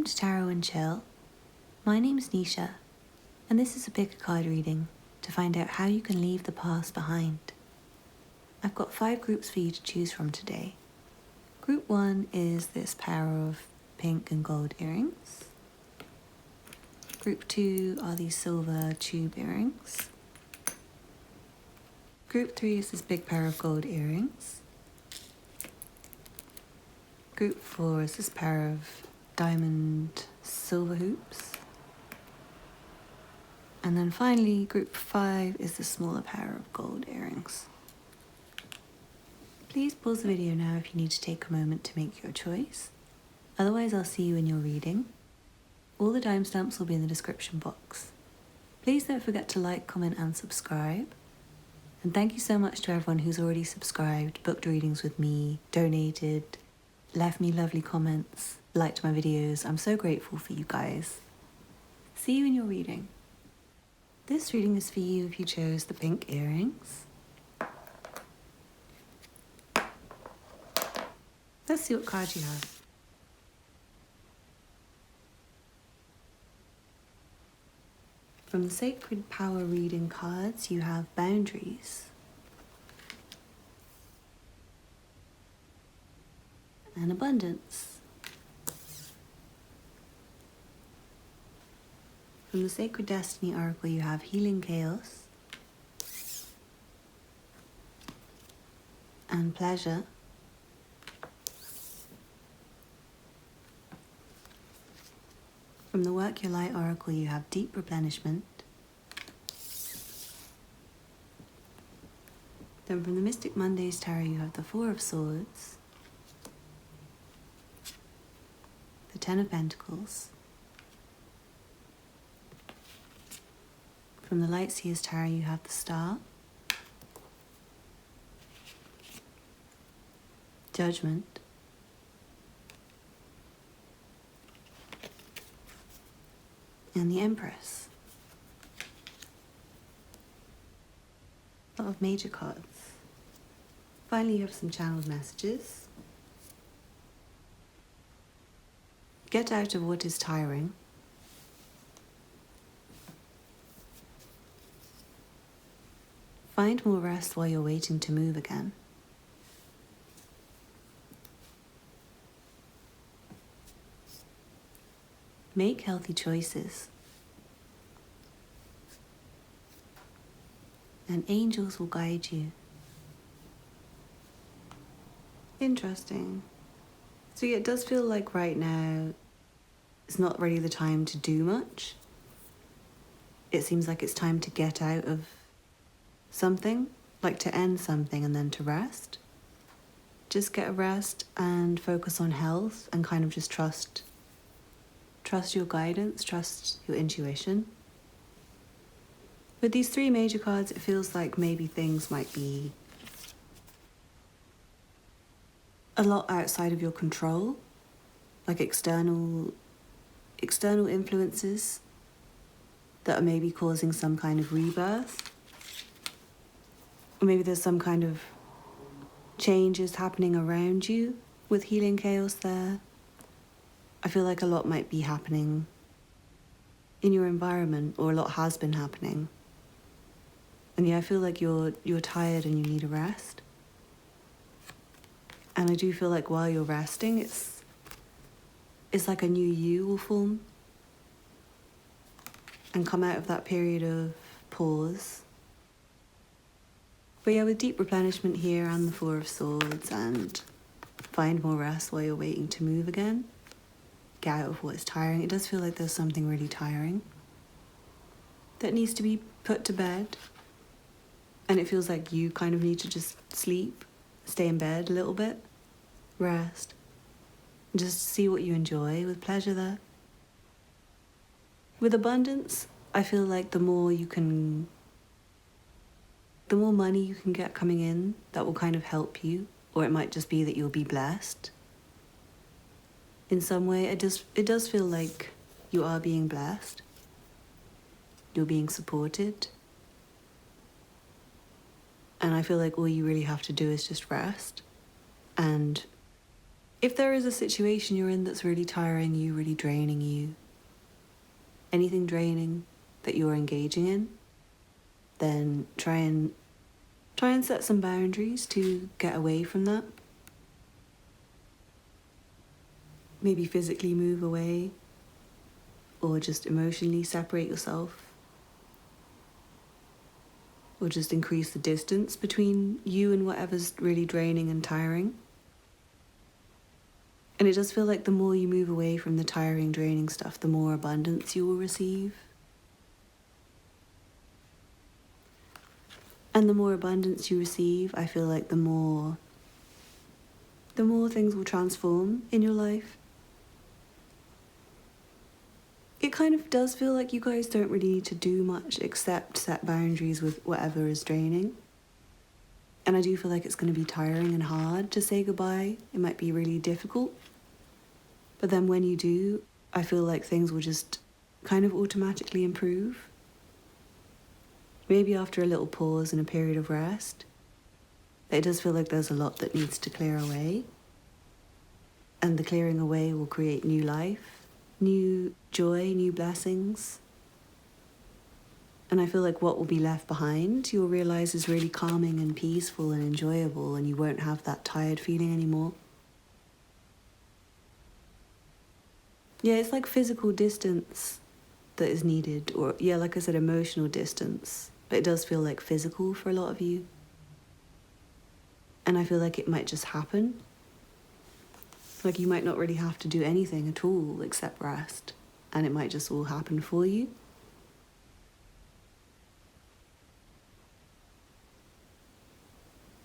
Welcome to Tarot and Chill. My name is Nisha, and this is a pick a card reading to find out how you can leave the past behind. I've got 5 groups for you to choose from today. Group 1 is this pair of pink and gold earrings. Group 2 are these silver tube earrings. Group 3 is this big pair of gold earrings. Group 4 is this pair of diamond silver hoops. And then finally, group 5 is the smaller pair of gold earrings. Please pause the video now if you need to take a moment to make your choice. Otherwise, I'll see you in your reading. All the timestamps will be in the description box. Please don't forget to like, comment and subscribe. And thank you so much to everyone who's already subscribed, booked readings with me, donated, left me lovely comments, liked my videos. I'm so grateful for you guys. See you in your reading. This reading is for you if you chose the pink earrings. Let's see what cards you have. From the Sacred Power reading cards, you have Boundaries and Abundance. From the Sacred Destiny Oracle, you have Healing Chaos and Pleasure. From the Work Your Light Oracle, you have Deep Replenishment. Then from the Mystic Mondays Tarot, you have the Four of Swords, the Ten of Pentacles. From the Light Seers Tarot, you have the Star, Judgment, and the Empress. A lot of major cards. Finally, you have some channeled messages. Get out of what is tiring. Find more rest while you're waiting to move again. Make healthy choices. And angels will guide you. Interesting. So yeah, it does feel like right now it's not really the time to do much. It seems like it's time to get out of something, like to end something and then to rest. Just get a rest and focus on health and kind of just trust your guidance, trust your intuition. With these 3 major cards, it feels like maybe things might be a lot outside of your control, like external influences that are maybe causing some kind of rebirth. Or maybe there's some kind of changes happening around you with Healing Chaos there. I feel like a lot might be happening in your environment, or a lot has been happening. And yeah, I feel like you're tired and you need a rest. And I do feel like while you're resting, it's like a new you will form and come out of that period of pause. But yeah, with Deep Replenishment here and the Four of Swords and find more rest while you're waiting to move again. Get out of what is tiring. It does feel like there's something really tiring that needs to be put to bed. And it feels like you kind of need to just sleep, stay in bed a little bit, rest, just see what you enjoy with Pleasure there. With Abundance, I feel like the more money you can get coming in, that will kind of help you, or it might just be that you'll be blessed. In some way, it does feel like you are being blessed. You're being supported. And I feel like all you really have to do is just rest and if there is a situation you're in that's really tiring you, really draining you, anything draining that you're engaging in, then try and set some boundaries to get away from that. Maybe physically move away, or just emotionally separate yourself, or just increase the distance between you and whatever's really draining and tiring. And it does feel like the more you move away from the tiring, draining stuff, the more abundance you will receive. And the more abundance you receive, I feel like the more things will transform in your life. It kind of does feel like you guys don't really need to do much except set boundaries with whatever is draining. And I do feel like it's going to be tiring and hard to say goodbye. It might be really difficult. But then when you do, I feel like things will just kind of automatically improve. Maybe after a little pause and a period of rest. It does feel like there's a lot that needs to clear away. And the clearing away will create new life, new joy, new blessings. And I feel like what will be left behind, you'll realize is really calming and peaceful and enjoyable, and you won't have that tired feeling anymore. Yeah, it's like physical distance that is needed, or yeah, like I said, emotional distance. But it does feel like physical for a lot of you. And I feel like it might just happen. Like you might not really have to do anything at all except rest. And it might just all happen for you.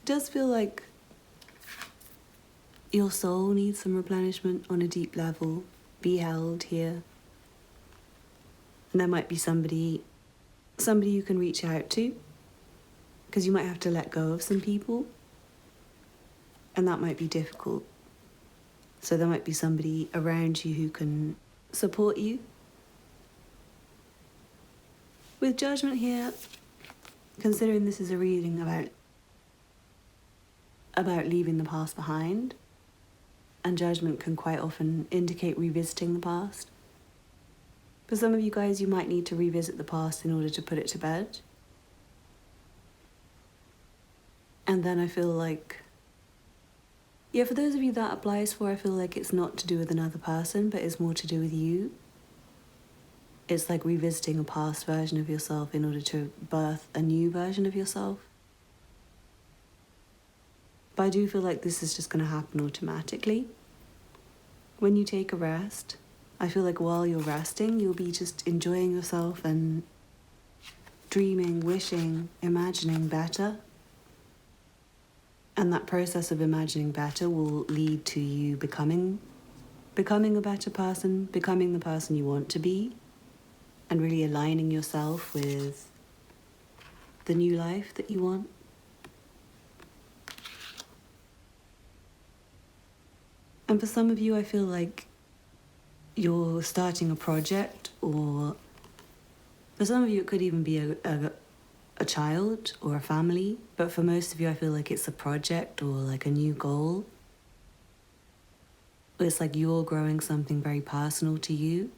It does feel like your soul needs some replenishment on a deep level. Be held here. And there might be somebody you can reach out to. Because you might have to let go of some people. And that might be difficult. So there might be somebody around you who can support you. With Judgment here, considering this is a reading about leaving the past behind, and Judgment can quite often indicate revisiting the past. For some of you guys, you might need to revisit the past in order to put it to bed. And then I feel like, yeah, for those of you that applies for, I feel like it's not to do with another person, but it's more to do with you. It's like revisiting a past version of yourself in order to birth a new version of yourself. But I do feel like this is just going to happen automatically. When you take a rest, I feel like while you're resting, you'll be just enjoying yourself and dreaming, wishing, imagining better. And that process of imagining better will lead to you becoming a better person, becoming the person you want to be, and really aligning yourself with the new life that you want. And for some of you, I feel like you're starting a project, or for some of you, it could even be a child or a family. But for most of you, I feel like it's a project or like a new goal. It's like you're growing something very personal to you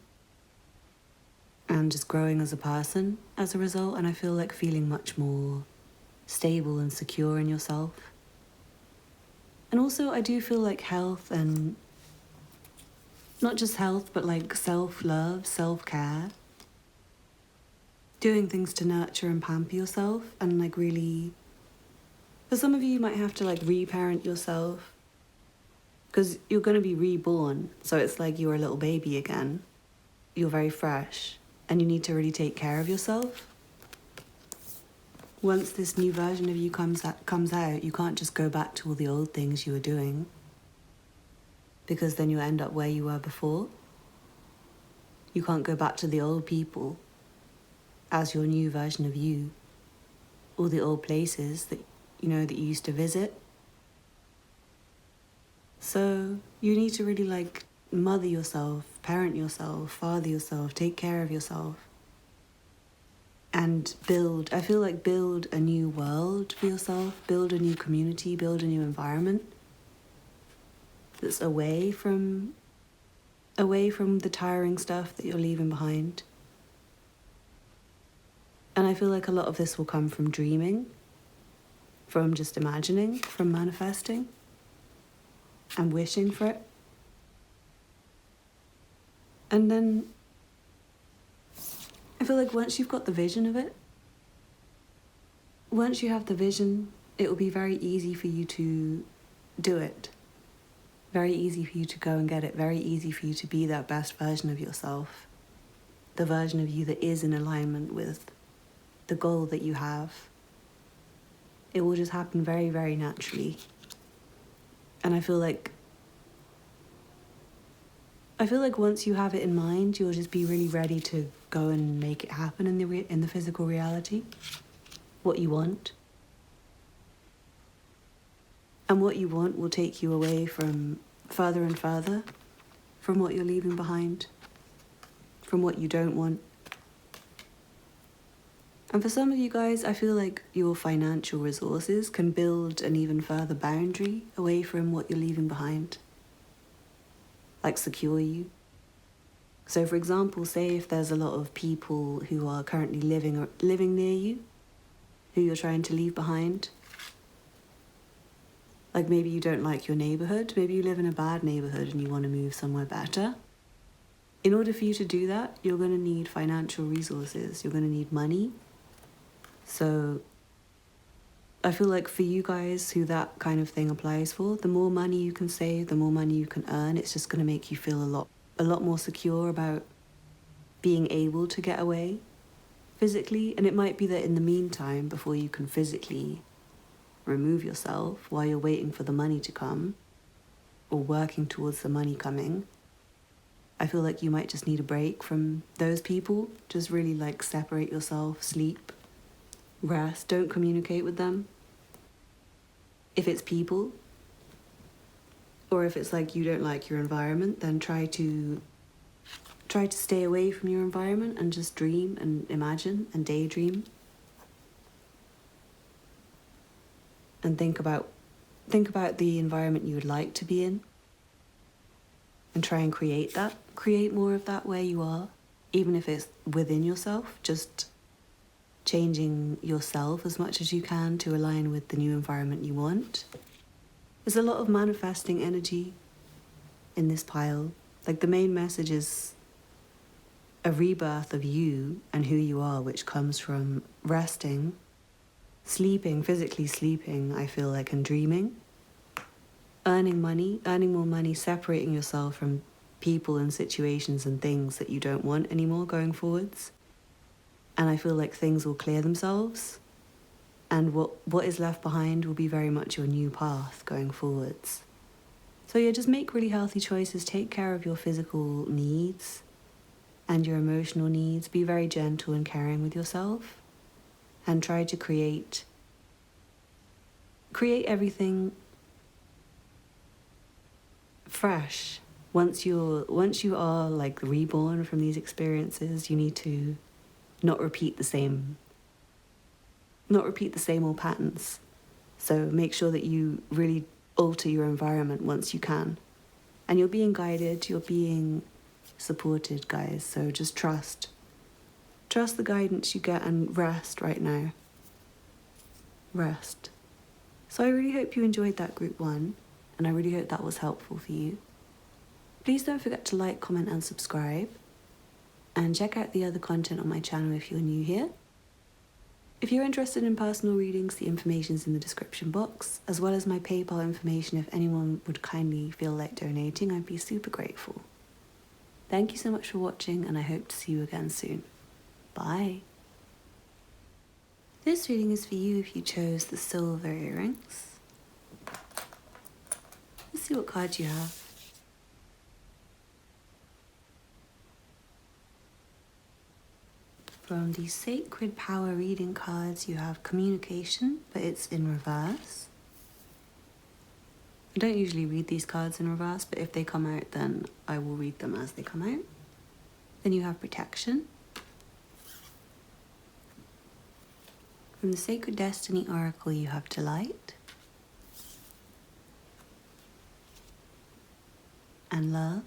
and just growing as a person as a result. And I feel like feeling much more stable and secure in yourself. And also, I do feel like health, and not just health, but like self-love, self-care, doing things to nurture and pamper yourself, and like really, for some of you, you might have to like reparent yourself because you're going to be reborn. So it's like you're a little baby again. You're very fresh and you need to really take care of yourself. Once this new version of you comes out, you can't just go back to all the old things you were doing, because then you end up where you were before. You can't go back to the old people as your new version of you, or the old places that you used to visit. So you need to really like mother yourself, parent yourself, father yourself, take care of yourself. And build a new world for yourself, build a new community, build a new environment. that's away from the tiring stuff that you're leaving behind. And I feel like a lot of this will come from dreaming, from just imagining, from manifesting and wishing for it. And then I feel like once you've got the vision of it, once you have the vision, it will be very easy for you to do it. Very easy for you to go and get it. Very easy for you to be that best version of yourself. The version of you that is in alignment with the goal that you have. It will just happen very, very naturally. And I feel like once you have it in mind, you'll just be really ready to go and make it happen in the physical reality. What you want. And what you want will take you away from further and further from what you're leaving behind, from what you don't want. And for some of you guys, I feel like your financial resources can build an even further boundary away from what you're leaving behind. Like secure you. So for example, say if there's a lot of people who are currently living near you, who you're trying to leave behind. Like maybe you don't like your neighborhood, maybe you live in a bad neighborhood and you want to move somewhere better. In order for you to do that, you're going to need financial resources, you're going to need money. So I feel like for you guys who that kind of thing applies for, the more money you can save, the more money you can earn, it's just going to make you feel a lot more secure about being able to get away physically. And it might be that in the meantime, before you can physically remove yourself, while you're waiting for the money to come or working towards the money coming, I feel like you might just need a break from those people. Just really like separate yourself, sleep, rest, don't communicate with them. If it's people, or if it's like you don't like your environment, then try to stay away from your environment and just dream and imagine and daydream. And think about the environment you would like to be in. And try and create that. Create more of that where you are, even if it's within yourself, just changing yourself as much as you can to align with the new environment you want. There's a lot of manifesting energy in this pile. Like the main message is a rebirth of you and who you are, which comes from resting, sleeping, physically sleeping, I feel like, and dreaming. Earning more money, separating yourself from people and situations and things that you don't want anymore going forwards. And I feel like things will clear themselves. And what is left behind will be very much your new path going forwards. So yeah, just make really healthy choices. Take care of your physical needs and your emotional needs. Be very gentle and caring with yourself. And try to create everything fresh. Once you are like reborn from these experiences, you need to not repeat the same old patterns. So make sure that you really alter your environment once you can. And you're being guided, you're being supported, guys. So just trust the guidance you get and rest right now. Rest. So I really hope you enjoyed that group 1, and I really hope that was helpful for you. Please don't forget to like, comment and subscribe, and check out the other content on my channel if you're new here. If you're interested in personal readings, the information's in the description box, as well as my PayPal information if anyone would kindly feel like donating. I'd be super grateful. Thank you so much for watching, and I hope to see you again soon. Bye. This reading is for you if you chose the silver earrings. Let's see what cards you have. From the Sacred Power reading cards, you have communication, but it's in reverse. I don't usually read these cards in reverse, but if they come out, then I will read them as they come out. Then you have protection. From the Sacred Destiny Oracle, you have delight. and love.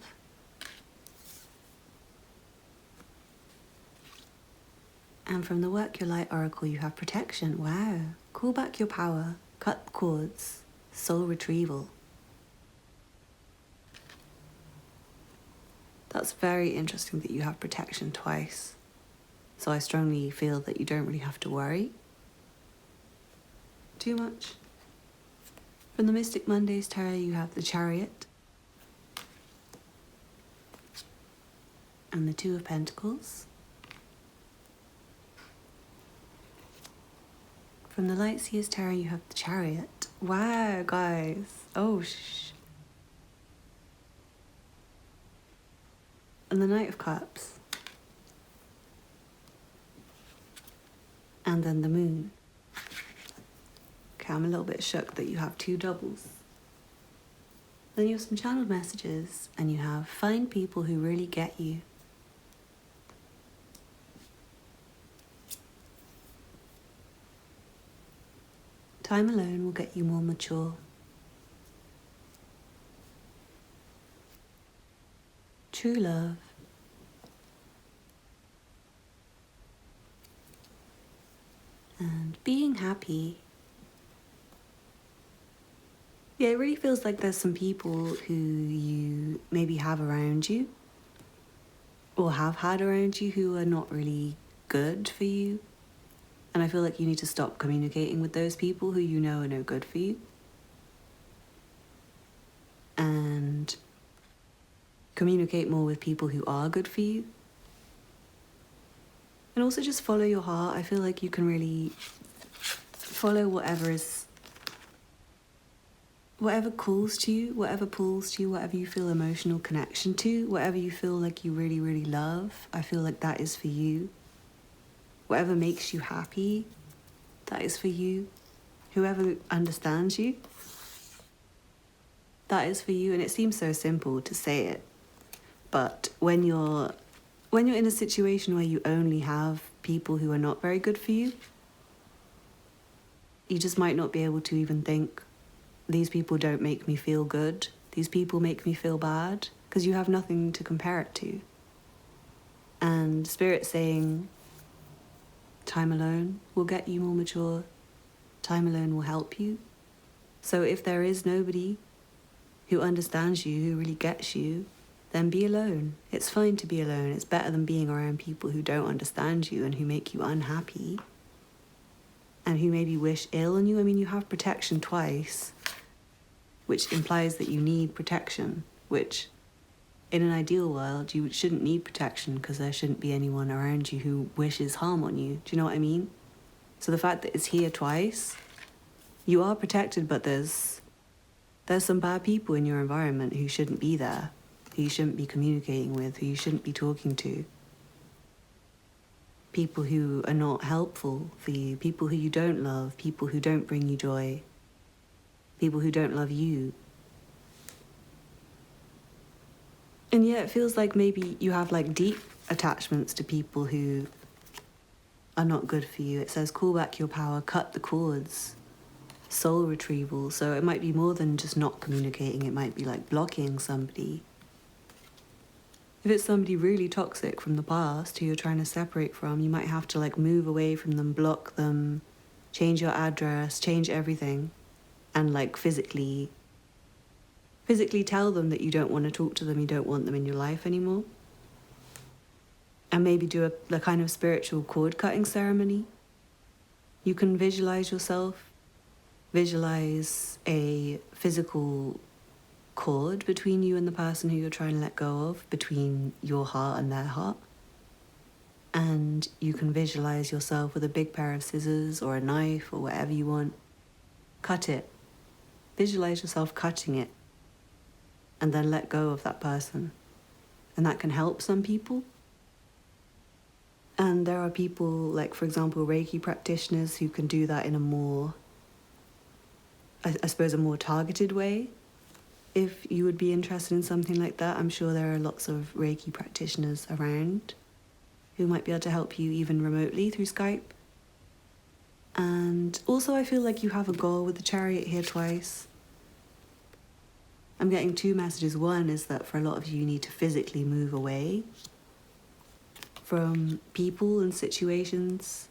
And from the Work Your Light Oracle, you have protection. Wow. Call back your power, cut cords, soul retrieval. That's very interesting that you have protection twice. So I strongly feel that you don't really have to worry too much. From the Mystic Mondays Tarot, you have the Chariot and the Two of Pentacles. From the Light Seers Tarot, you have the Chariot. Wow, guys. Oh, and the Knight of Cups. And then the Moon. Okay, I'm a little bit shook that you have two doubles. Then you have some channeled messages, and you have find people who really get you. Time alone will get you more mature. True love. And being happy. Yeah, it really feels like there's some people who you maybe have around you or have had around you who are not really good for you. And I feel like you need to stop communicating with those people who you know are no good for you. And communicate more with people who are good for you. And also just follow your heart. I feel like you can really follow whatever calls to you, whatever pulls to you, whatever you feel emotional connection to, whatever you feel like you really, really love. I feel like that is for you. Whatever makes you happy, that is for you. Whoever understands you, that is for you. And it seems so simple to say it, but when you're in a situation where you only have people who are not very good for you, you just might not be able to even think, these people don't make me feel good, these people make me feel bad, because you have nothing to compare it to. And Spirit's saying, time alone will get you more mature, time alone will help you. So if there is nobody who understands you, who really gets you, then be alone. It's fine to be alone. It's better than being around people who don't understand you and who make you unhappy and who maybe wish ill on you. I mean, you have protection twice, which implies that you need protection, which in an ideal world, you shouldn't need protection because there shouldn't be anyone around you who wishes harm on you. Do you know what I mean? So the fact that it's here twice, you are protected, but there's some bad people in your environment who shouldn't be there, who you shouldn't be communicating with, who you shouldn't be talking to. People who are not helpful for you, people who you don't love, people who don't bring you joy, people who don't love you. And yeah, it feels like maybe you have like deep attachments to people who are not good for you. It says call back your power, cut the cords, soul retrieval. So it might be more than just not communicating. It might be like blocking somebody. If it's somebody really toxic from the past who you're trying to separate from, you might have to like move away from them, block them, change your address, change everything, and like physically tell them that you don't want to talk to them, you don't want them in your life anymore. And maybe do a kind of spiritual cord cutting ceremony. You can visualize yourself, visualize a physical cord between you and the person who you're trying to let go of, between your heart and their heart. And you can visualize yourself with a big pair of scissors or a knife or whatever you want. Cut it. Visualize yourself cutting it. And then let go of that person. And that can help some people. And there are people, like for example, Reiki practitioners who can do that in a more, I suppose, a more targeted way. If you would be interested in something like that, I'm sure there are lots of Reiki practitioners around who might be able to help you even remotely through Skype. And also I feel like you have a goal with the Chariot here twice. I'm getting two messages. One is that for a lot of you, you need to physically move away from people and situations.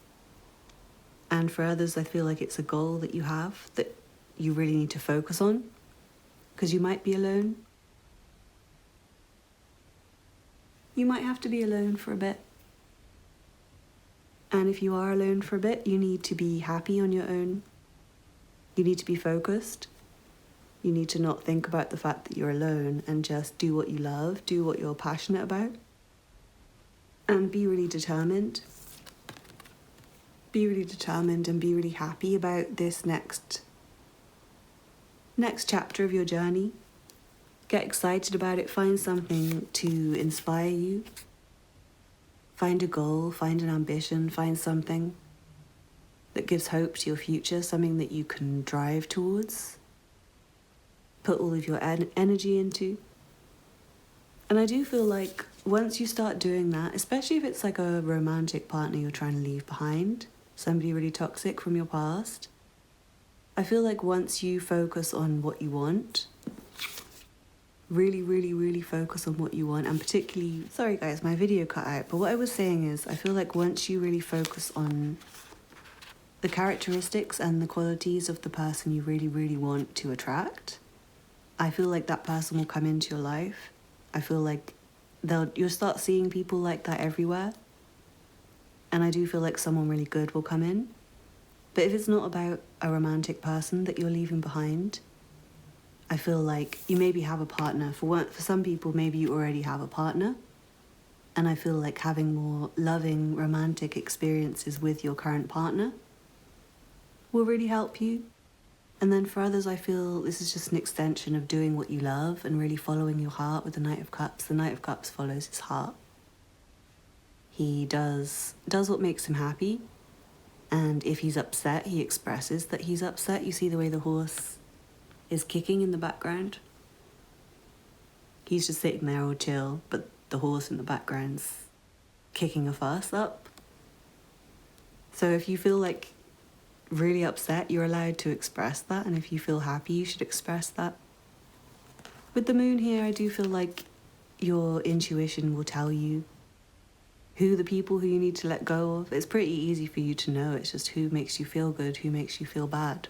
And for others, I feel like it's a goal that you have that you really need to focus on, because you might be alone. You might have to be alone for a bit. And if you are alone for a bit, you need to be happy on your own. You need to be focused. You need to not think about the fact that you're alone and just do what you love, do what you're passionate about, and be really determined. Be really determined and be really happy about this next chapter of your journey. Get excited about it. Find something to inspire you. Find a goal, find an ambition, find something that gives hope to your future, something that you can drive towards, put all of your energy into. And I do feel like once you start doing that, especially if it's like a romantic partner you're trying to leave behind, somebody really toxic from your past, I feel like once you focus on what you want, really, really, really focus on what you want, and particularly, sorry guys, my video cut out, but what I was saying is, I feel like once you really focus on the characteristics and the qualities of the person you really, really want to attract, I feel like that person will come into your life. I feel like you'll start seeing people like that everywhere, and I do feel like someone really good will come in. But if it's not about a romantic person that you're leaving behind, I feel like you maybe have a partner. For some people, maybe you already have a partner. And I feel like having more loving, romantic experiences with your current partner will really help you. And then for others, I feel this is just an extension of doing what you love and really following your heart with the Knight of Cups. The Knight of Cups follows his heart. He does what makes him happy. And if he's upset, he expresses that he's upset. You see the way the horse is kicking in the background. He's just sitting there all chill, but the horse in the background's kicking a fuss up. So if you feel like really upset, you're allowed to express that, and if you feel happy, you should express that. With the moon here, I do feel like your intuition will tell you who the people who you need to let go of. It's pretty easy for you to know. It's just who makes you feel good, who makes you feel bad.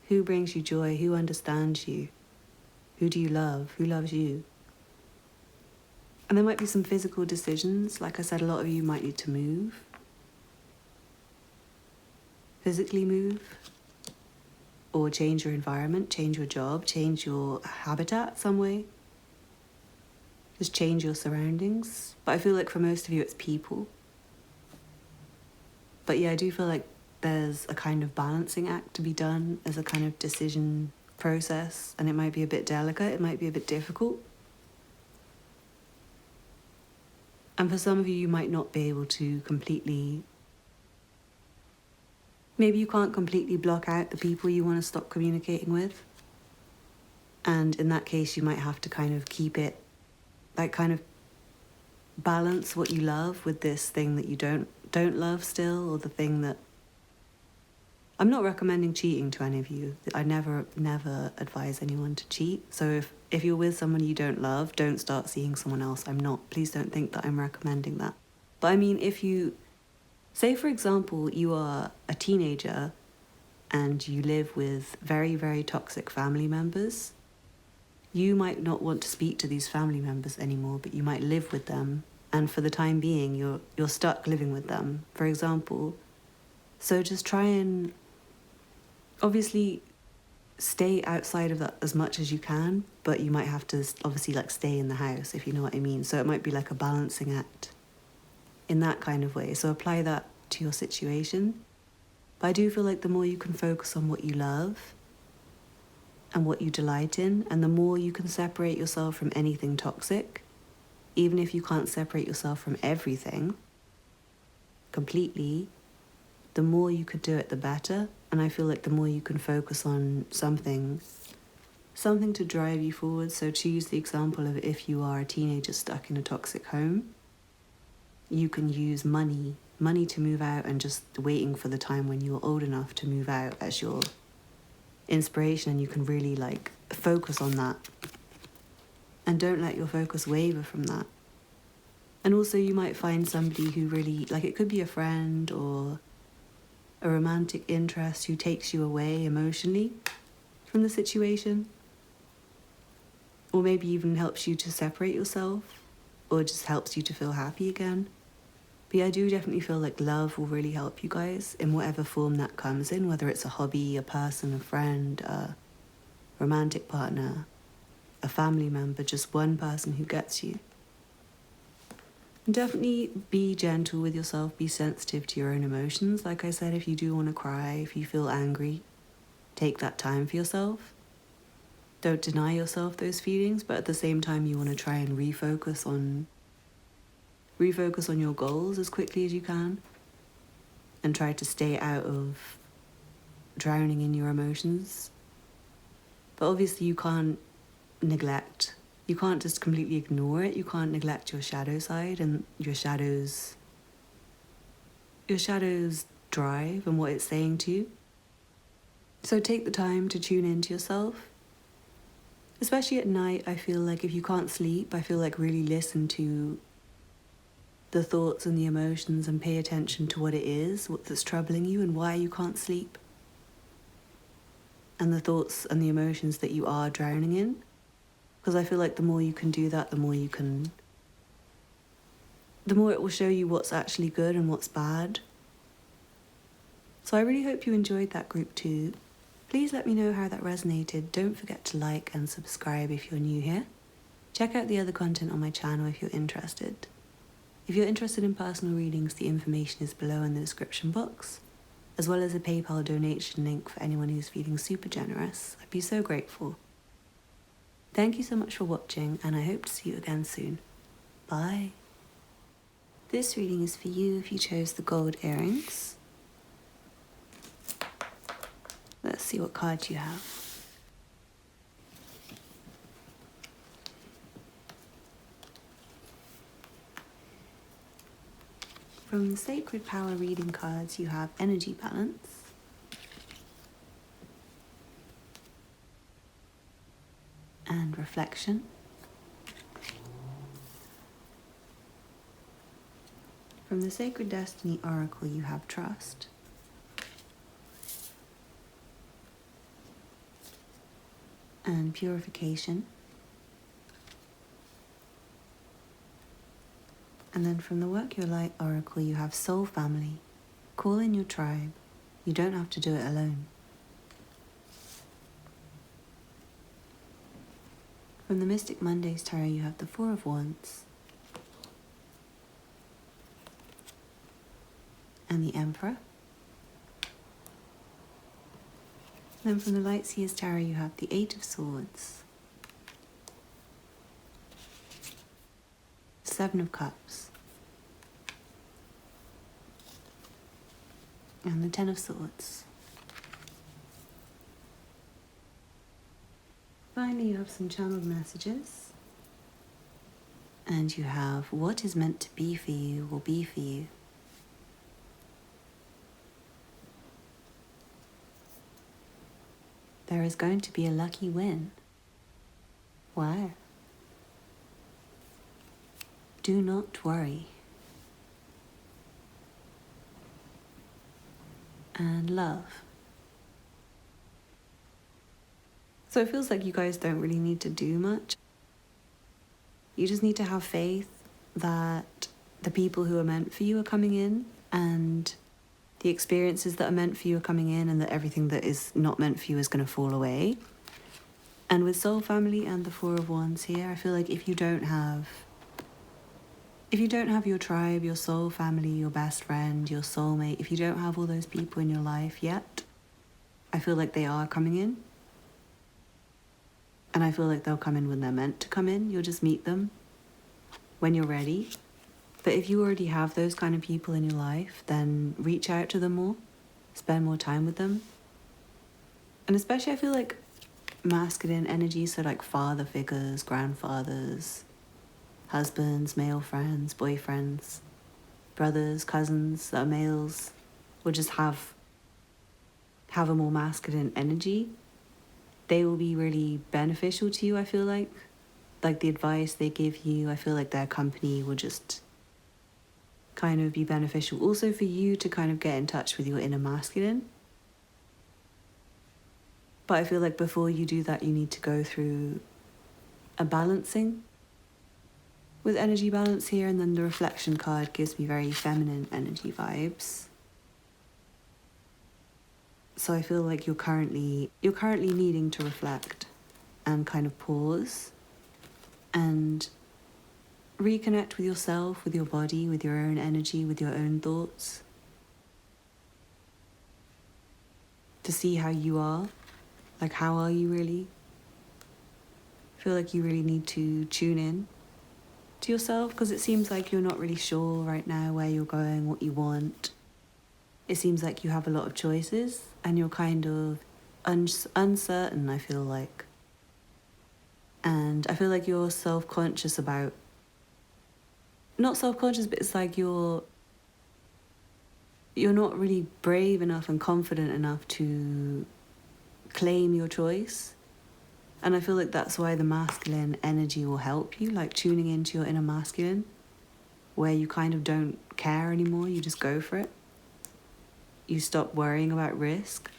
Who brings you joy? Who understands you? Who do you love? Who loves you? And there might be some physical decisions. Like I said, a lot of you might need to move. Physically move. Or change your environment, change your job, change your habitat some way. Just change your surroundings. But I feel like for most of you, it's people. But yeah, I do feel like there's a kind of balancing act to be done as a kind of decision process, and it might be a bit delicate, it might be a bit difficult. And for some of you, you might not be able to completely, maybe you can't completely block out the people you want to stop communicating with. And in that case, you might have to kind of keep it, like kind of balance what you love with this thing that you don't love still, or the thing that, I'm not recommending cheating to any of you. I never advise anyone to cheat. So if you're with someone you don't love, don't start seeing someone else. Please don't think that I'm recommending that. But I mean, if you, say for example, you are a teenager and you live with very, very toxic family members, you might not want to speak to these family members anymore, but you might live with them. And for the time being, you're stuck living with them, for example. So just try and obviously stay outside of that as much as you can, but you might have to obviously like stay in the house, if you know what I mean. So it might be like a balancing act in that kind of way. So apply that to your situation. But I do feel like the more you can focus on what you love and what you delight in, and the more you can separate yourself from anything toxic, even if you can't separate yourself from everything completely, the more you could do it, the better. And I feel like the more you can focus on something to drive you forward. So to use the example of if you are a teenager stuck in a toxic home, you can use money to move out, and just waiting for the time when you're old enough to move out as your inspiration, and you can really like focus on that. And don't let your focus waver from that. And also you might find somebody who really, like it could be a friend or a romantic interest who takes you away emotionally from the situation. Or maybe even helps you to separate yourself, or just helps you to feel happy again. But yeah, I do definitely feel like love will really help you guys in whatever form that comes in, whether it's a hobby, a person, a friend, a romantic partner, a family member, just one person who gets you. And definitely be gentle with yourself, be sensitive to your own emotions. Like I said, if you do want to cry, if you feel angry, take that time for yourself. Don't deny yourself those feelings, but at the same time you want to try and refocus on your goals as quickly as you can and try to stay out of drowning in your emotions. But obviously you can't just completely ignore it. You can't neglect your shadow side and your shadow's drive and what it's saying to you. So take the time to tune into yourself. Especially at night, I feel like if you can't sleep, I feel like really listen to the thoughts and the emotions and pay attention to what it is, that's troubling you and why you can't sleep. And the thoughts and the emotions that you are drowning in. Because I feel like the more you can do that, the more it will show you what's actually good and what's bad. So I really hope you enjoyed that group too. Please let me know how that resonated. Don't forget to like and subscribe if you're new here. Check out the other content on my channel if you're interested. If you're interested in personal readings, the information is below in the description box, as well as a PayPal donation link for anyone who's feeling super generous. I'd be so grateful. Thank you so much for watching, and I hope to see you again soon. Bye. This reading is for you if you chose the gold earrings. Let's see what card you have. From the Sacred Power reading cards, you have Energy Balance, and Reflection. From the Sacred Destiny Oracle, you have Trust, and Purification. And then from the Work Your Light Oracle, you have Soul Family. Call in your tribe. You don't have to do it alone. From the Mystic Mondays Tarot, you have the Four of Wands and the Emperor. Then from the Light Seers Tarot, you have the Eight of Swords, Seven of Cups, and the Ten of Swords. Finally, you have some channeled messages, and you have what is meant to be for you will be for you. There is going to be a lucky win. Wow. Do not worry. And love. So it feels like you guys don't really need to do much. You just need to have faith that the people who are meant for you are coming in, and the experiences that are meant for you are coming in, and that everything that is not meant for you is going to fall away. And with Soul Family and the Four of Wands here, I feel like if you don't have your tribe, your soul family, your best friend, your soulmate, if you don't have all those people in your life yet, I feel like they are coming in. And I feel like they'll come in when they're meant to come in. You'll just meet them when you're ready. But if you already have those kind of people in your life, then reach out to them more, spend more time with them. And especially I feel like masculine energy, so like father figures, grandfathers, husbands, male friends, boyfriends, brothers, cousins that are males, will just have a more masculine energy. they will be really beneficial to you, I feel like. Like the advice they give you, I feel like their company will just kind of be beneficial. Also for you to kind of get in touch with your inner masculine. But I feel like before you do that, you need to go through a balancing with energy balance here. And then the reflection card gives me very feminine energy vibes. So I feel like you're currently needing to reflect and kind of pause and reconnect with yourself, with your body, with your own energy, with your own thoughts, to see how you are. Like, how are you really? I feel like you really need to tune in to yourself, because it seems like you're not really sure right now where you're going, what you want. It seems like you have a lot of choices and you're kind of uncertain, I feel like. And I feel like you're self-conscious about, not self-conscious, but it's like you're not really brave enough and confident enough to claim your choice. And I feel like that's why the masculine energy will help you, like tuning into your inner masculine, where you kind of don't care anymore, you just go for it. You stop worrying about risk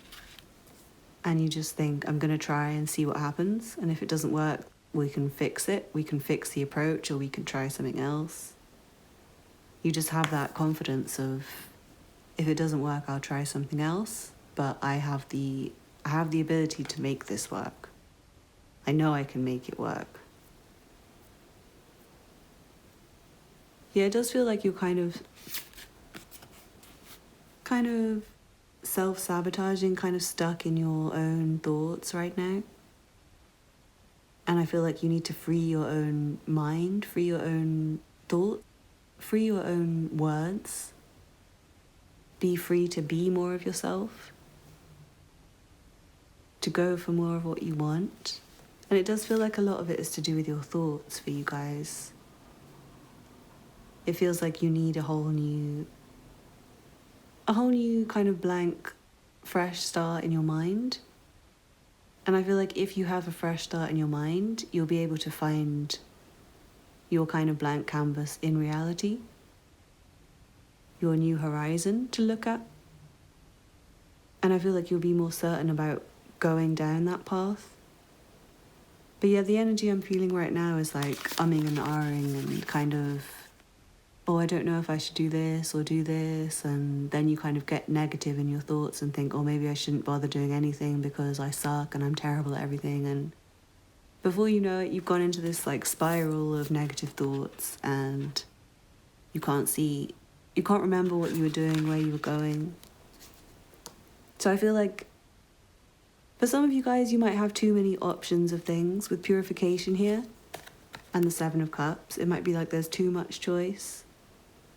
and you just think, I'm going to try and see what happens. And if it doesn't work, we can fix it. We can fix the approach, or we can try something else. You just have that confidence of, if it doesn't work, I'll try something else. But I have the ability to make this work. I know I can make it work. Yeah, it does feel like you're kind of self-sabotaging, kind of stuck in your own thoughts right now. And I feel like you need to free your own mind, free your own thoughts, free your own words. Be free to be more of yourself, to go for more of what you want. And it does feel like a lot of it is to do with your thoughts for you guys. It feels like you need a whole new kind of blank, fresh start in your mind. And I feel like if you have a fresh start in your mind, you'll be able to find your kind of blank canvas in reality, your new horizon to look at. And I feel like you'll be more certain about going down that path. But yeah, the energy I'm feeling right now is like umming and ahhing and kind of, oh, I don't know if I should do this or do this. And then you kind of get negative in your thoughts and think, oh, maybe I shouldn't bother doing anything because I suck and I'm terrible at everything. And before you know it, you've gone into this like spiral of negative thoughts and you can't remember what you were doing, where you were going. So I feel like for some of you guys, you might have too many options of things with purification here and the Seven of Cups. It might be like there's too much choice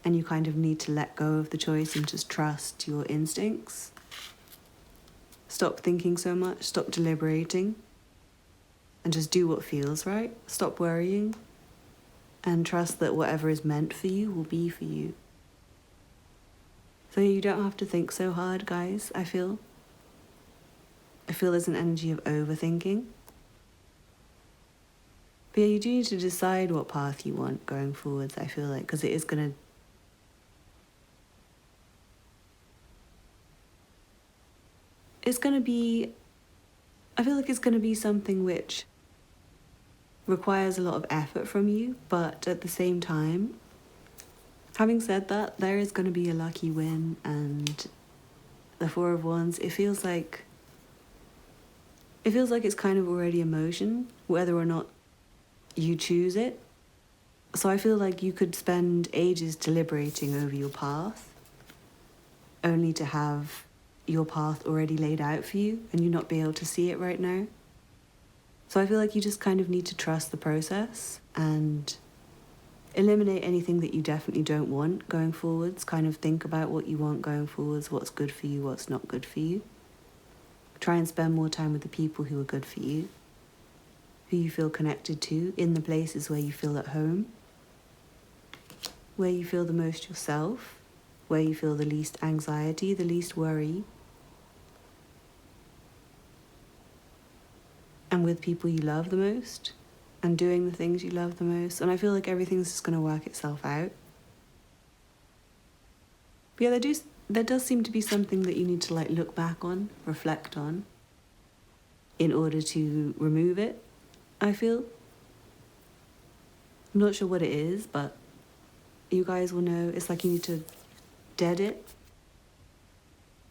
and you kind of need to let go of the choice and just trust your instincts. Stop thinking so much, stop deliberating, and just do what feels right. Stop worrying and trust that whatever is meant for you will be for you. So you don't have to think so hard, guys, I feel. I feel there's an energy of overthinking. But yeah, you do need to decide what path you want going forwards, I feel like, because it's going to be, I feel like it's going to be something which requires a lot of effort from you, but at the same time, having said that, there is going to be a lucky win, and the Four of Wands, it feels like it's kind of already in motion, whether or not you choose it. So I feel like you could spend ages deliberating over your path, only to have your path already laid out for you and you not be able to see it right now. So I feel like you just kind of need to trust the process and eliminate anything that you definitely don't want going forwards. Kind of think about what you want going forwards, what's good for you, what's not good for you. Try and spend more time with the people who are good for you, who you feel connected to, in the places where you feel at home, where you feel the most yourself, where you feel the least anxiety, the least worry. and with people you love the most and doing the things you love the most. And I feel like everything's just going to work itself out. But yeah, there does seem to be something that you need to like look back on, reflect on, in order to remove it, I feel. I'm not sure what it is, but you guys will know. It's like you need to dead it.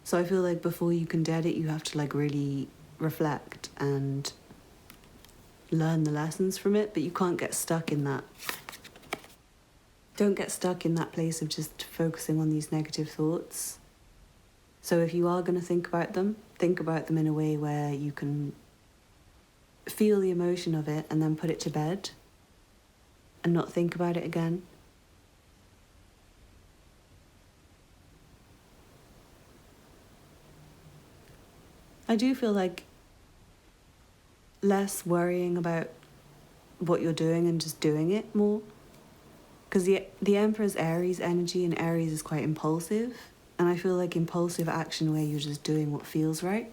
So I feel like before you can dead it, you have to like really reflect and learn the lessons from it, but you can't get stuck in that. Don't get stuck in that place of just focusing on these negative thoughts. So if you are going to think about them in a way where you can feel the emotion of it and then put it to bed and not think about it again. I do feel like less worrying about what you're doing and just doing it more. Because the Emperor's Aries energy, and Aries is quite impulsive. And I feel like impulsive action where you're just doing what feels right,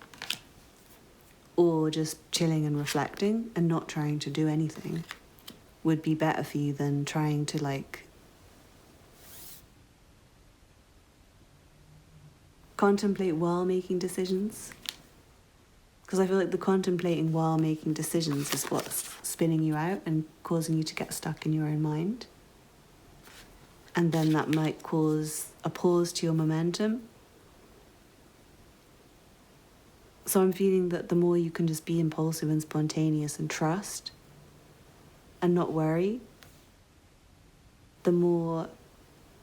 or just chilling and reflecting and not trying to do anything, would be better for you than trying to like contemplate while making decisions. Because I feel like the contemplating while making decisions is what's spinning you out and causing you to get stuck in your own mind. And then that might cause a pause to your momentum. So I'm feeling that the more you can just be impulsive and spontaneous and trust and not worry, the more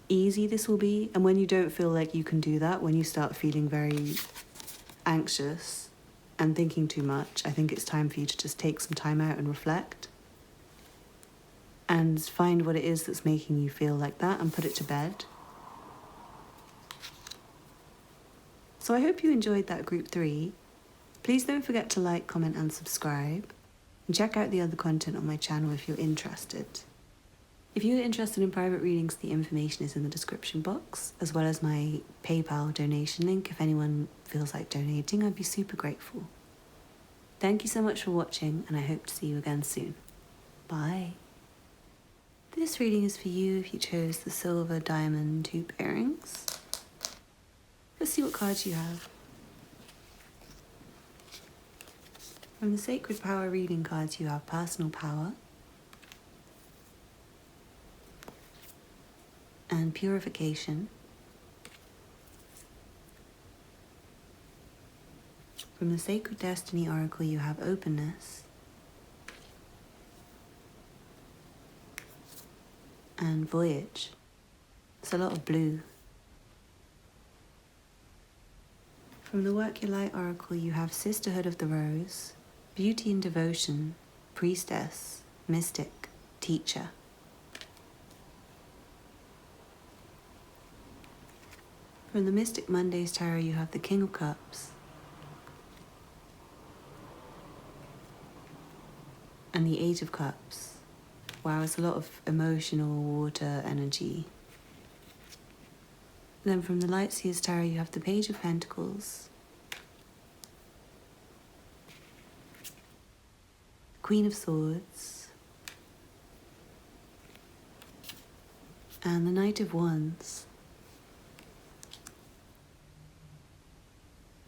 easy this will be. And when you don't feel like you can do that, when you start feeling very anxious and thinking too much, I think it's time for you to just take some time out and reflect and find what it is that's making you feel like that and put it to bed. So I hope you enjoyed that group 3. Please don't forget to like, comment and subscribe. And check out the other content on my channel if you're interested. If you're interested in private readings, the information is in the description box, as well as my PayPal donation link. If anyone feels like donating, I'd be super grateful. Thank you so much for watching, and I hope to see you again soon. Bye. This reading is for you if you chose the silver diamond hoop earrings. Let's see what cards you have. From the Sacred Power reading cards, you have Personal Power and Purification. From the Sacred Destiny Oracle, you have Openness and Voyage. It's a lot of blue. From the Work Your Light Oracle, you have Sisterhood of the Rose, Beauty and Devotion, Priestess, Mystic, Teacher. From the Mystic Mondays Tarot, you have the King of Cups and the Eight of Cups. Wow, it's a lot of emotional water energy. Then from the Lightseers Tarot, you have the Page of Pentacles, Queen of Swords, and the Knight of Wands.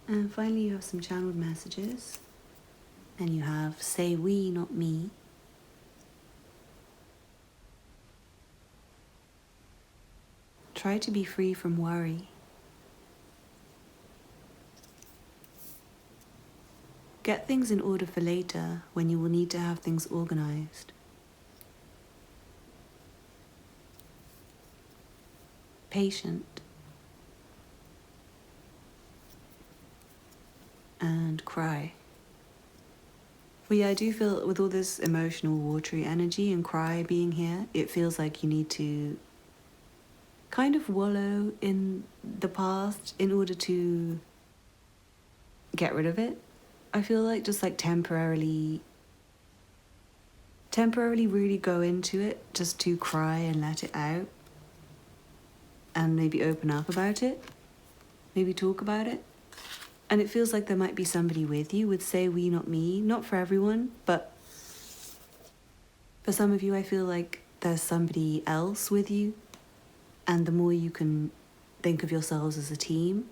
And finally you have some channeled messages, and you have Say We, Not Me. Try to be free from worry. Get things in order for later when you will need to have things organized. Patient. And cry. Well, yeah, I do feel with all this emotional, watery energy and cry being here, it feels like you need to kind of wallow in the past in order to get rid of it. I feel like just like temporarily really go into it just to cry and let it out and maybe open up about it, maybe talk about it. And it feels like there might be somebody with you with Say We Not Me. Not for everyone, but for some of you, I feel like there's somebody else with you. And the more you can think of yourselves as a team,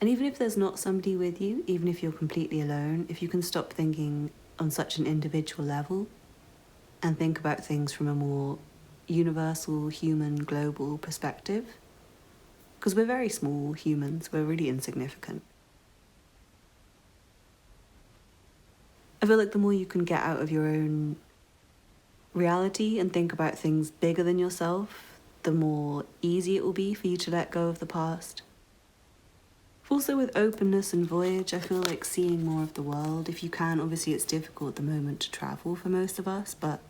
and even if there's not somebody with you, even if you're completely alone, if you can stop thinking on such an individual level and think about things from a more universal, human, global perspective, because we're very small humans, we're really insignificant. I feel like the more you can get out of your own reality and think about things bigger than yourself, the more easy it will be for you to let go of the past. Also with openness and voyage, I feel like seeing more of the world. If you can, obviously it's difficult at the moment to travel for most of us, but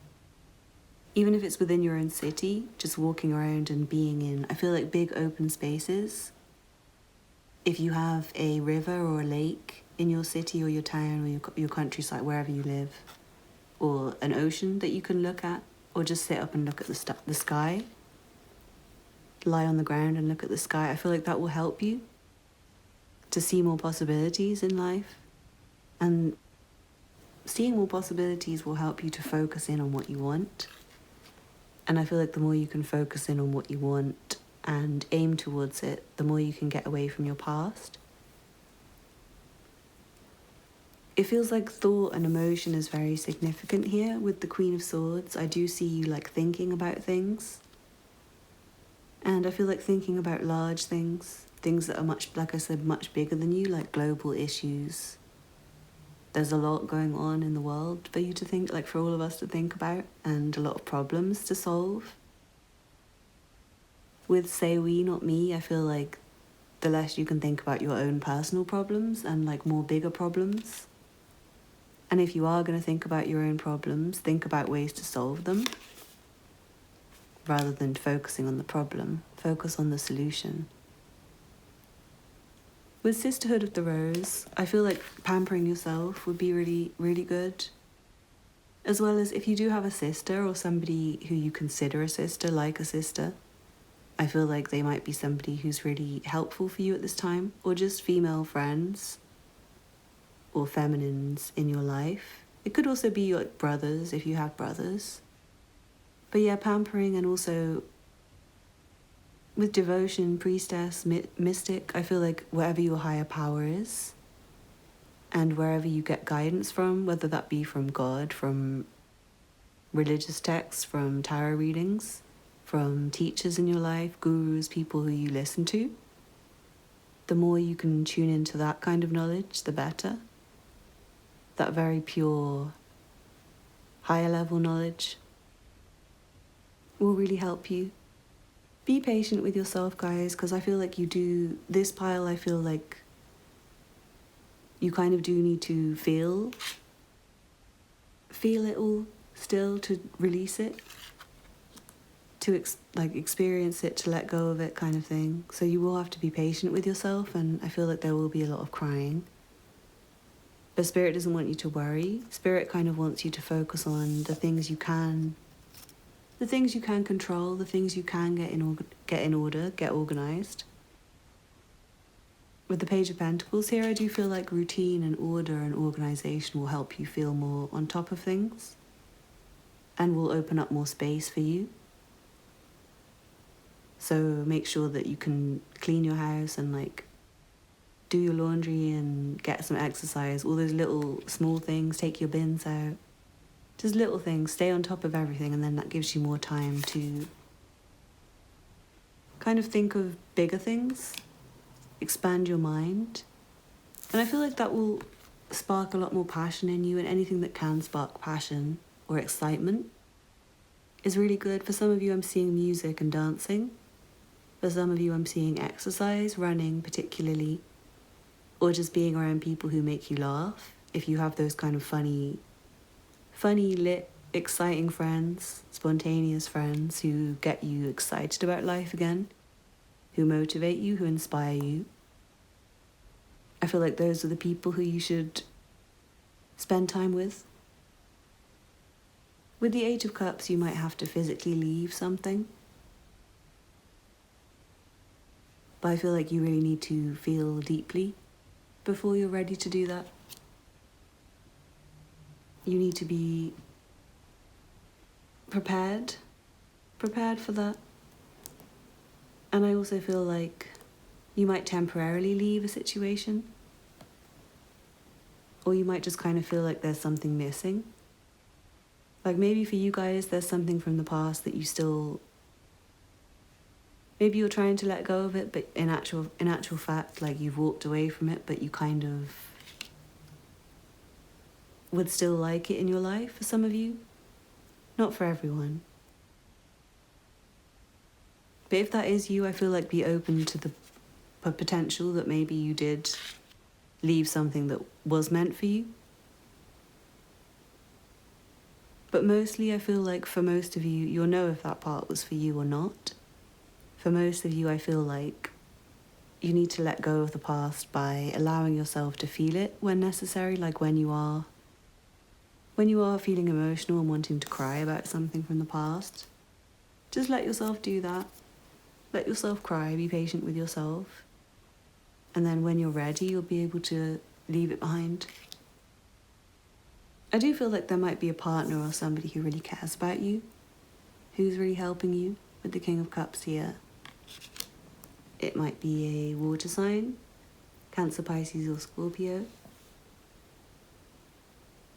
even if it's within your own city, just walking around and being in, I feel like big open spaces. If you have a river or a lake in your city or your town or your countryside, wherever you live, or an ocean that you can look at, or just sit up and look at the sky, lie on the ground and look at the sky, I feel like that will help you to see more possibilities in life. And seeing more possibilities will help you to focus in on what you want. And I feel like the more you can focus in on what you want and aim towards it, the more you can get away from your past. It feels like thought and emotion is very significant here with the Queen of Swords. I do see you like thinking about things. And I feel like thinking about large things, things that are much, like I said, much bigger than you, like global issues. There's a lot going on in the world for you to think, like for all of us to think about, and a lot of problems to solve. With Say We Not Me, I feel like the less you can think about your own personal problems and like more bigger problems. And if you are going to think about your own problems, think about ways to solve them. Rather than focusing on the problem, focus on the solution. With Sisterhood of the Rose, I feel like pampering yourself would be really, really good. As well as if you do have a sister or somebody who you consider a sister, like a sister, I feel like they might be somebody who's really helpful for you at this time, or just female friends or feminines in your life. It could also be like brothers if you have brothers. But yeah, pampering, and also with devotion, priestess, mystic, I feel like wherever your higher power is and wherever you get guidance from, whether that be from God, from religious texts, from tarot readings, from teachers in your life, gurus, people who you listen to, the more you can tune into that kind of knowledge, the better. That very pure, higher level knowledge will really help you. Be patient with yourself, guys, because I feel like you do, this pile, I feel like you kind of do need to feel it all still to release it, to experience it, to let go of it kind of thing. So you will have to be patient with yourself, and I feel like there will be a lot of crying. But Spirit doesn't want you to worry. Spirit kind of wants you to focus on the things you can control, the things you can get in order, get organised. With the Page of Pentacles here, I do feel like routine and order and organisation will help you feel more on top of things and will open up more space for you. So make sure that you can clean your house and like do your laundry and get some exercise, all those little small things, take your bins out. Just little things, stay on top of everything, and then that gives you more time to kind of think of bigger things, expand your mind. And I feel like that will spark a lot more passion in you, and anything that can spark passion or excitement is really good. For some of you, I'm seeing music and dancing. For some of you, I'm seeing exercise, running particularly, or just being around people who make you laugh. If you have those kind of funny, lit, exciting friends, spontaneous friends who get you excited about life again, who motivate you, who inspire you, I feel like those are the people who you should spend time with. With the Eight of Cups, you might have to physically leave something. But I feel like you really need to feel deeply before you're ready to do that. You need to be prepared for that. And I also feel like you might temporarily leave a situation, or you might just kind of feel like there's something missing. Like maybe for you guys, there's something from the past that you still, maybe you're trying to let go of it, but in actual fact, like you've walked away from it, but you kind of would still like it in your life for some of you. Not for everyone. But if that is you, I feel like be open to the potential that maybe you did leave something that was meant for you. But mostly I feel like for most of you, you'll know if that part was for you or not. For most of you, I feel like you need to let go of the past by allowing yourself to feel it when necessary, like when you are feeling emotional and wanting to cry about something from the past. Just let yourself do that. Let yourself cry, be patient with yourself. And then when you're ready, you'll be able to leave it behind. I do feel like there might be a partner or somebody who really cares about you, who's really helping you with the King of Cups here. It might be a water sign, Cancer, Pisces, or Scorpio.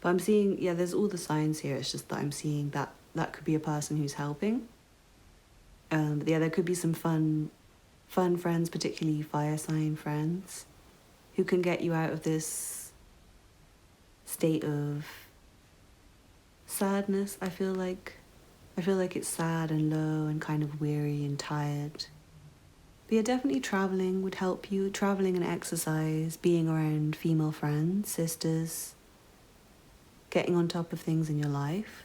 But I'm seeing, yeah, there's all the signs here. It's just that I'm seeing that could be a person who's helping. But yeah, there could be some fun friends, particularly fire sign friends, who can get you out of this state of sadness. I feel like it's sad and low and kind of weary and tired. But yeah, definitely traveling would help you. Traveling and exercise, being around female friends, sisters, getting on top of things in your life,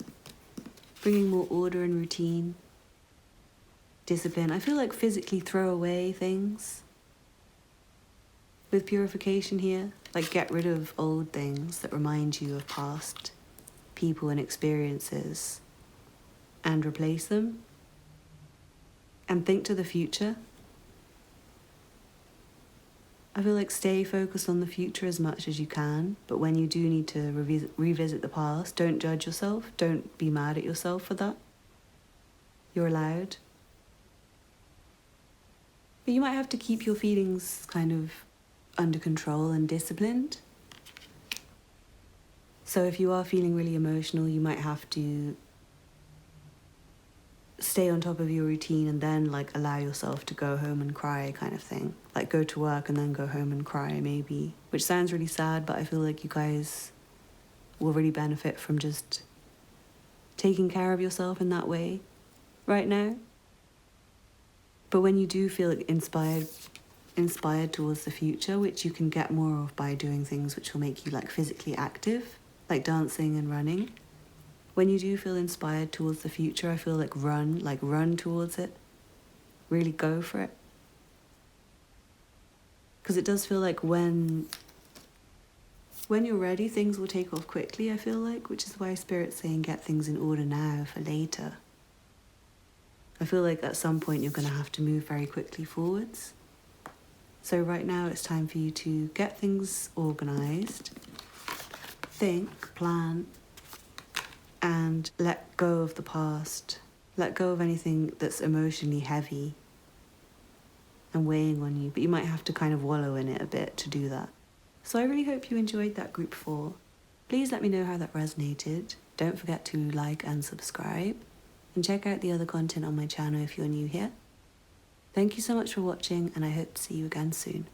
bringing more order and routine, discipline. I feel like physically throw away things with purification here. Like get rid of old things that remind you of past people and experiences and replace them. And think to the future. I feel like stay focused on the future as much as you can, but when you do need to revisit the past, don't judge yourself. Don't be mad at yourself for that. You're allowed. But you might have to keep your feelings kind of under control and disciplined. So if you are feeling really emotional, you might have to stay on top of your routine and then like allow yourself to go home and cry kind of thing. Like go to work and then go home and cry maybe. Which sounds really sad, but I feel like you guys will really benefit from just taking care of yourself in that way right now. But when you do feel inspired towards the future, which you can get more of by doing things which will make you like physically active, like dancing and running. When you do feel inspired towards the future, I feel like run towards it. Really go for it. Because it does feel like when you're ready, things will take off quickly, I feel like, which is why Spirit's saying get things in order now for later. I feel like at some point you're going to have to move very quickly forwards. So right now it's time for you to get things organised, think, plan, and let go of the past. Let go of anything that's emotionally heavy and weighing on you, but you might have to kind of wallow in it a bit to do that. So I really hope you enjoyed that group 4. Please let me know how that resonated. Don't forget to like and subscribe, and check out the other content on my channel if you're new here. Thank you so much for watching, and I hope to see you again soon.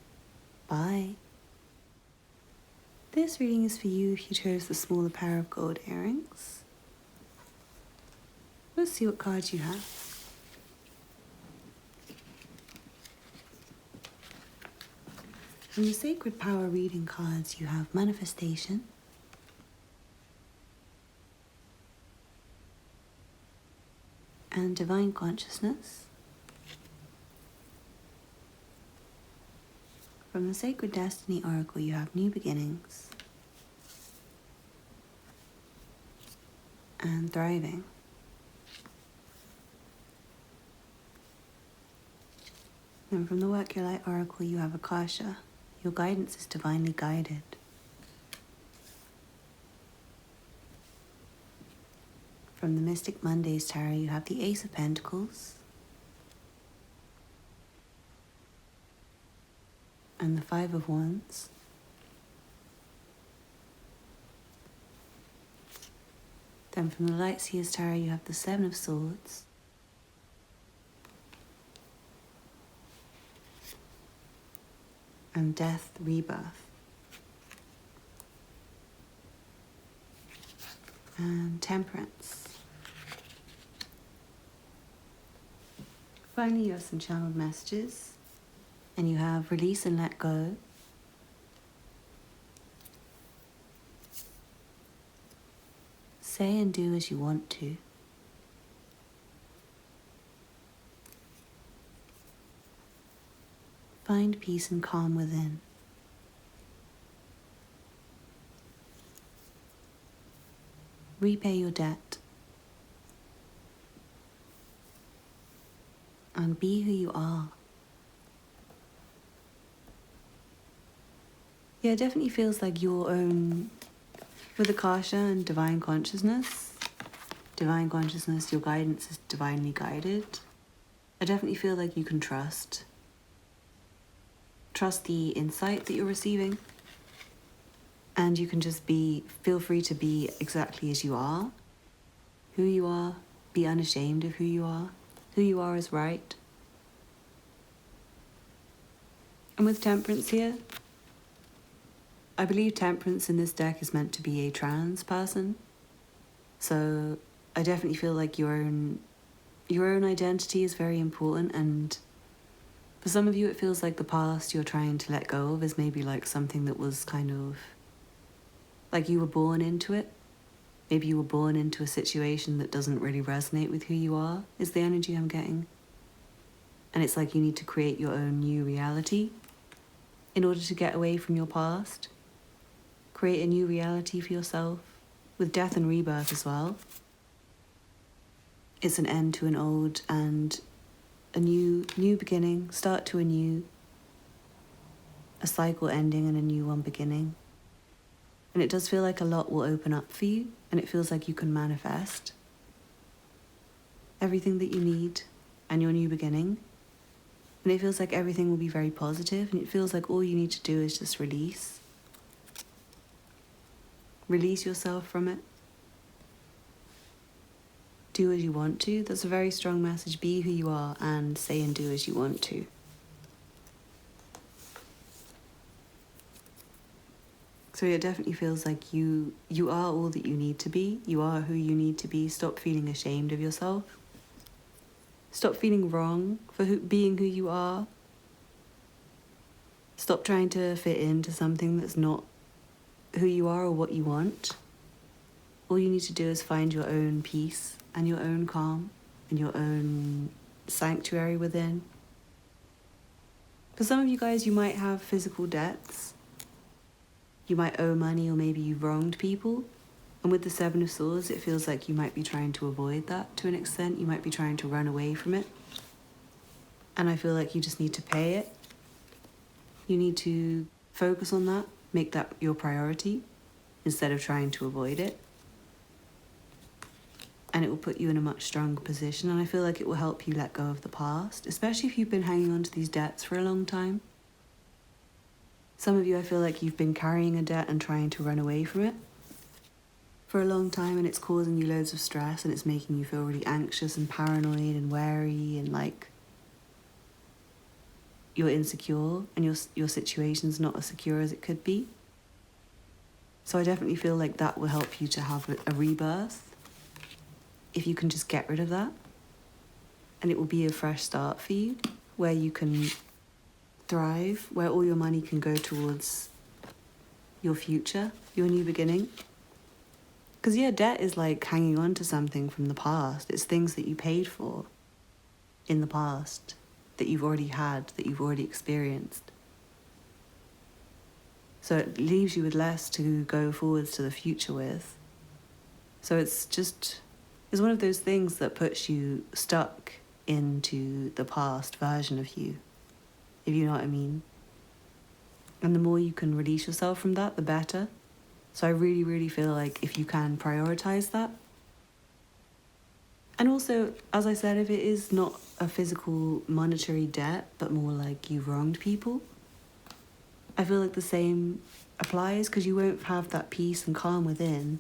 Bye. This reading is for you if you chose the smaller pair of gold earrings. Let's see what cards you have. From the Sacred Power reading cards, you have Manifestation, and Divine Consciousness. From the Sacred Destiny Oracle, you have New Beginnings and Thriving. And from the Work Your Light Oracle, you have Akasha. Your guidance is divinely guided. From the Mystic Mondays Tarot, you have the Ace of Pentacles and the Five of Wands. Then from the Light Seers Tarot, you have the Seven of Swords and Death, Rebirth. And Temperance. Finally, you have some channeled messages, and you have Release and Let Go. Say and do as you want to. Find peace and calm within. Repay your debt. And be who you are. Yeah, it definitely feels like your own, with Akasha and divine consciousness, your guidance is divinely guided. I definitely feel like you can trust the insight that you're receiving, and you can just feel free to be exactly as you are, who you are, be unashamed of who you are is right. And with Temperance here, I believe Temperance in this deck is meant to be a trans person. So I definitely feel like your own identity is very important, and for some of you it feels like the past you're trying to let go of is maybe like something that was kind of like you were born into it. Maybe you were born into a situation that doesn't really resonate with who you are, is the energy I'm getting. And it's like you need to create your own new reality in order to get away from your past. Create a new reality for yourself, with death and rebirth as well. It's an end to an old and a new beginning, start to a cycle ending and a new one beginning. And it does feel like a lot will open up for you, and it feels like you can manifest everything that you need and your new beginning. And it feels like everything will be very positive, and it feels like all you need to do is just release. Release yourself from it. Do as you want to. That's a very strong message. Be who you are and say and do as you want to. So it definitely feels like you are all that you need to be. You are who you need to be. Stop feeling ashamed of yourself. Stop feeling wrong for being who you are. Stop trying to fit into something that's not who you are or what you want. All you need to do is find your own peace and your own calm and your own sanctuary within. For some of you guys, you might have physical debts. You might owe money, or maybe you've wronged people. And with the Seven of Swords, it feels like you might be trying to avoid that to an extent. You might be trying to run away from it. And I feel like you just need to pay it. You need to focus on that, make that your priority, instead of trying to avoid it. And it will put you in a much stronger position. And I feel like it will help you let go of the past, especially if you've been hanging on to these debts for a long time. Some of you, I feel like you've been carrying a debt and trying to run away from it for a long time, and it's causing you loads of stress, and it's making you feel really anxious and paranoid and wary, and like you're insecure and your situation's not as secure as it could be. So I definitely feel like that will help you to have a rebirth if you can just get rid of that, and it will be a fresh start for you where you can thrive, where all your money can go towards your future, your new beginning. Because yeah, debt is like hanging on to something from the past. It's things that you paid for in the past, that you've already had, that you've already experienced. So it leaves you with less to go forwards to the future with. So it's one of those things that puts you stuck into the past version of you, if you know what I mean. And the more you can release yourself from that, the better. So I really, really feel like if you can prioritize that. And also, as I said, if it is not a physical monetary debt, but more like you wronged people, I feel like the same applies, because you won't have that peace and calm within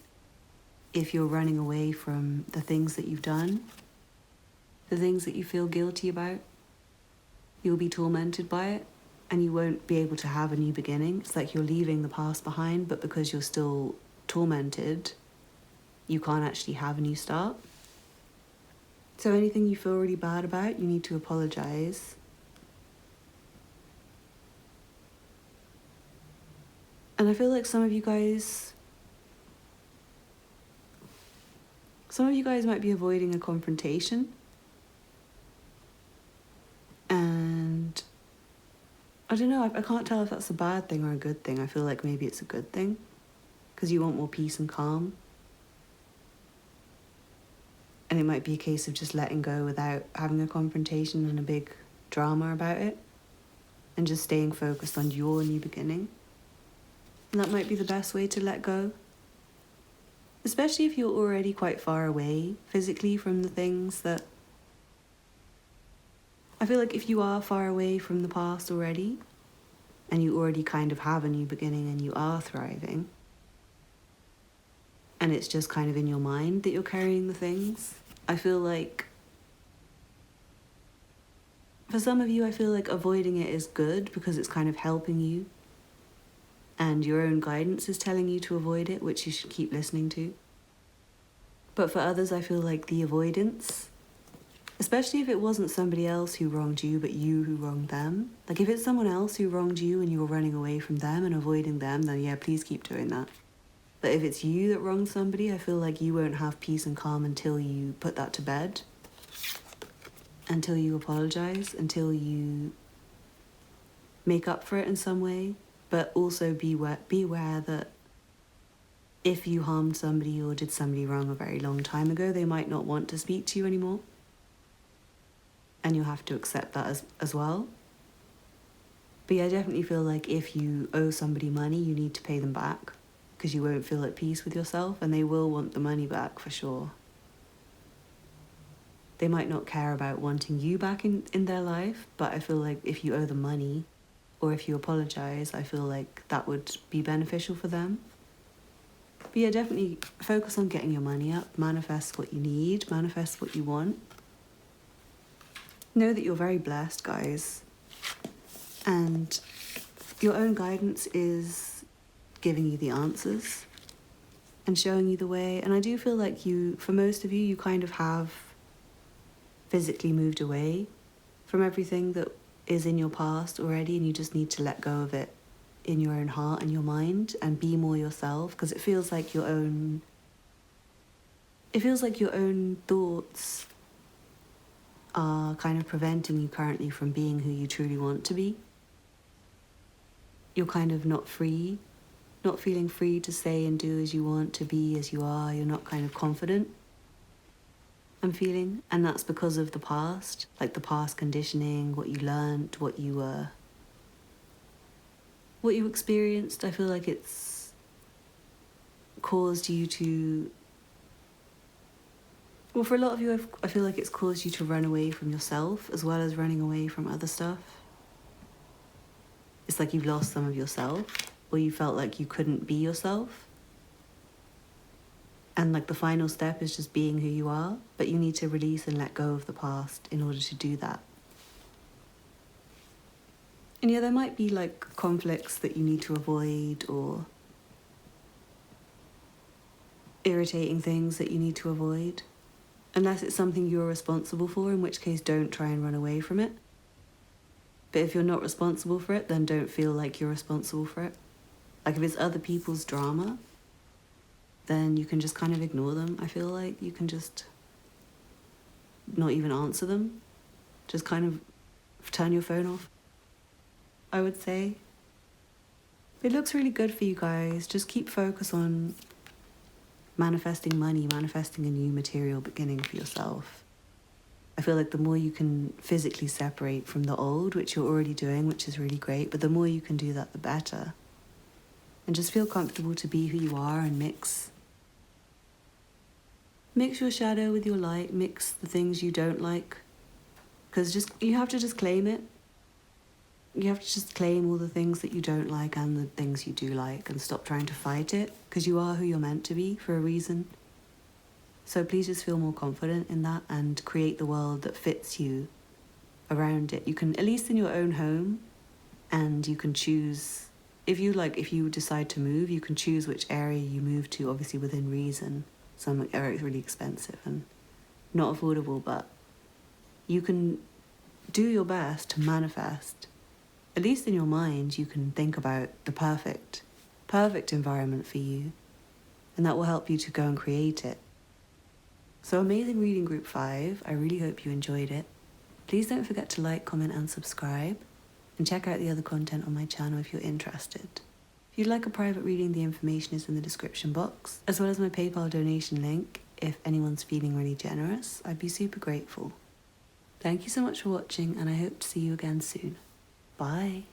if you're running away from the things that you've done, the things that you feel guilty about. You'll be tormented by it, and you won't be able to have a new beginning. It's like you're leaving the past behind, but because you're still tormented, you can't actually have a new start. So anything you feel really bad about, you need to apologize. And I feel like some of you guys might be avoiding a confrontation. And I don't know, I can't tell if that's a bad thing or a good thing. I feel like maybe it's a good thing, because you want more peace and calm. And it might be a case of just letting go without having a confrontation and a big drama about it, and just staying focused on your new beginning. And that might be the best way to let go. Especially if you're already quite far away physically from the things that... I feel like if you are far away from the past already, and you already kind of have a new beginning and you are thriving, and it's just kind of in your mind that you're carrying the things, I feel like... For some of you, I feel like avoiding it is good because it's kind of helping you. And your own guidance is telling you to avoid it, which you should keep listening to. But for others, I feel like the avoidance, especially if it wasn't somebody else who wronged you, but you who wronged them. Like if it's someone else who wronged you and you were running away from them and avoiding them, then yeah, please keep doing that. But if it's you that wronged somebody, I feel like you won't have peace and calm until you put that to bed. Until you apologize, until you make up for it in some way. But also be aware that if you harmed somebody or did somebody wrong a very long time ago, they might not want to speak to you anymore. And you'll have to accept that as well. But yeah, I definitely feel like if you owe somebody money, you need to pay them back, because you won't feel at peace with yourself, and they will want the money back for sure. They might not care about wanting you back in their life, but I feel like if you owe them money, or if you apologize, I feel like that would be beneficial for them. But yeah, definitely focus on getting your money up, manifest what you need, manifest what you want. Know that you're very blessed, guys. And your own guidance is giving you the answers and showing you the way. And I do feel like for most of you, you kind of have physically moved away from everything that is in your past already, and you just need to let go of it in your own heart and your mind and be more yourself, because it feels like your own thoughts are kind of preventing you currently from being who you truly want to be. You're kind of not free, not feeling free to say and do as you want, to be as you are. You're not kind of confident, I'm feeling, and that's because of the past, like the past conditioning, what you learned, what you experienced. I feel like it's caused you to... Well, for a lot of you, I feel like it's caused you to run away from yourself as well as running away from other stuff. It's like you've lost some of yourself, or you felt like you couldn't be yourself. And like the final step is just being who you are, but you need to release and let go of the past in order to do that. And yeah, there might be like conflicts that you need to avoid, or irritating things that you need to avoid. Unless it's something you're responsible for, in which case don't try and run away from it. But if you're not responsible for it, then don't feel like you're responsible for it. Like if it's other people's drama, then you can just kind of ignore them. I feel like you can just not even answer them. Just kind of turn your phone off, I would say. It looks really good for you guys. Just keep focus on manifesting money, manifesting a new material beginning for yourself. I feel like the more you can physically separate from the old, which you're already doing, which is really great, but the more you can do that, the better. And just feel comfortable to be who you are and mix your shadow with your light, mix the things you don't like. Because you have to just claim it. You have to just claim all the things that you don't like and the things you do like and stop trying to fight it, because you are who you're meant to be for a reason. So please just feel more confident in that and create the world that fits you around it. You can, at least in your own home, and you can choose, if you decide to move, you can choose which area you move to, obviously within reason. Some areas are really expensive and not affordable, but you can do your best to manifest. At least in your mind, you can think about the perfect environment for you, and that will help you to go and create it. So amazing reading group 5. I really hope you enjoyed it. Please don't forget to like, comment and subscribe, and check out the other content on my channel if you're interested. If you'd like a private reading, the information is in the description box, as well as my PayPal donation link. If anyone's feeling really generous, I'd be super grateful. Thank you so much for watching, and I hope to see you again soon. Bye.